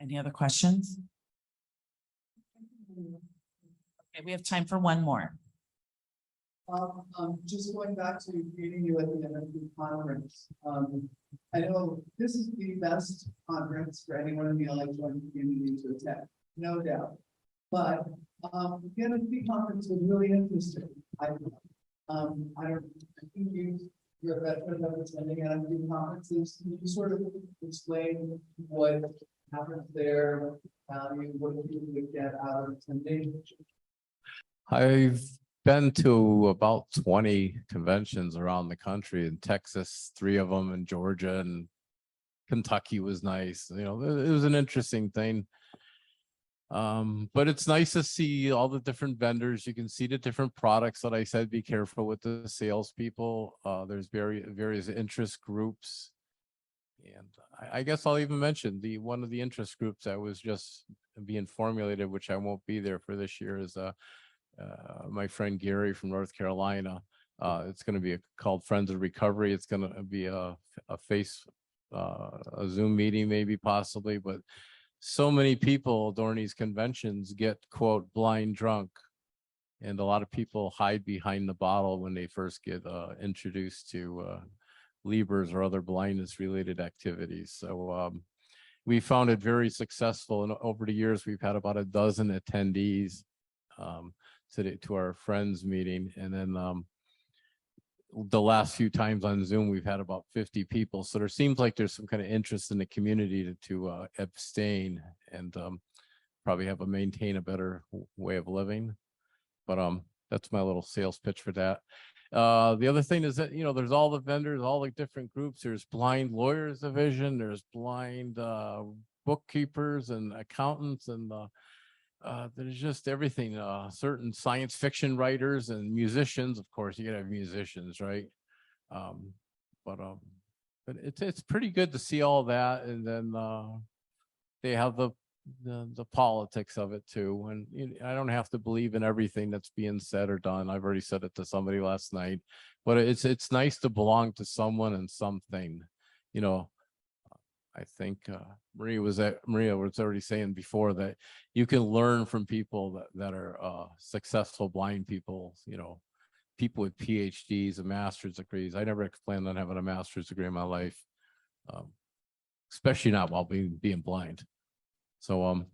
Any other questions? Okay, we have time for one more. Just going back to meeting you at the NFB conference. I know this is the best conference for anyone in the LHON community to attend, no doubt. But the NFB conference was really interesting. I think you're a veteran of attending NFB conferences. Can you sort of explain what happens there, what people would get out of attending? I've been to about 20 conventions around the country. In Texas, 3 of them, in Georgia, and Kentucky was nice. You know, it was an interesting thing. But it's nice to see all the different vendors. You can see the different products that I said, be careful with the salespeople. There's various interest groups. And I guess I'll even mention one of the interest groups that was just being formulated, which I won't be there for this year, is my friend Gary from North Carolina. It's going to be called Friends of Recovery. It's going to be a face a Zoom meeting, maybe possibly, but so many people during these conventions get quote blind drunk. And a lot of people hide behind the bottle when they first get introduced to Libras or other blindness related activities. So we found it very successful. And over the years, we've had about a dozen attendees to our friends meeting. And then the last few times on Zoom, we've had about 50 people. So there seems like there's some kind of interest in the community to abstain and probably maintain a better way of living. But that's my little sales pitch for that. The other thing is that, you know, there's all the vendors, all the different groups. There's blind lawyers division, there's blind bookkeepers and accountants, and there's just everything. Certain science fiction writers and musicians, of course, you gotta have musicians, right? But it's pretty good to see all that, and then they have the politics of it too. And I don't have to believe in everything that's being said or done. I've already said it to somebody last night, but it's nice to belong to someone and something. You know, I think Maria was already saying before that you can learn from people that are successful blind people, you know, people with PhDs and master's degrees. I never planned on having a master's degree in my life, especially not while being blind. So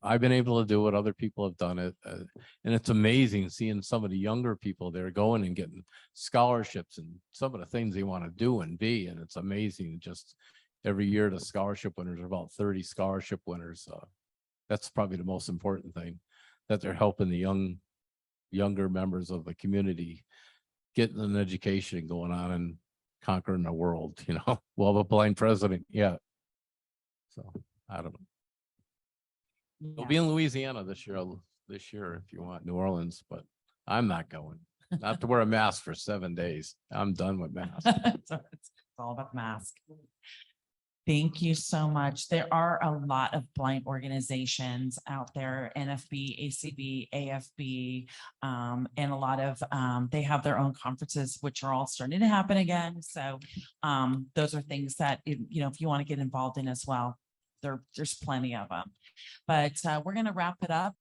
I've been able to do it. Other people have done it. And it's amazing seeing some of the younger people there going and getting scholarships and some of the things they want to do and be. And it's amazing. Just every year, the scholarship winners are about 30 scholarship winners. That's probably the most important thing, that they're helping the younger members of the community getting an education and going on and conquering the world. You know, we'll have a blind president. Yeah. So I don't know. We'll be in Louisiana this year if you want, New Orleans, but I'm not going. Not to wear a mask for 7 days. I'm done with masks. So it's all about the mask. Thank you so much. There are a lot of blind organizations out there, NFB, ACB, AFB, and a lot of, they have their own conferences, which are all starting to happen again. So those are things that, you know, if you want to get involved in as well, there's plenty of them. But we're going to wrap it up.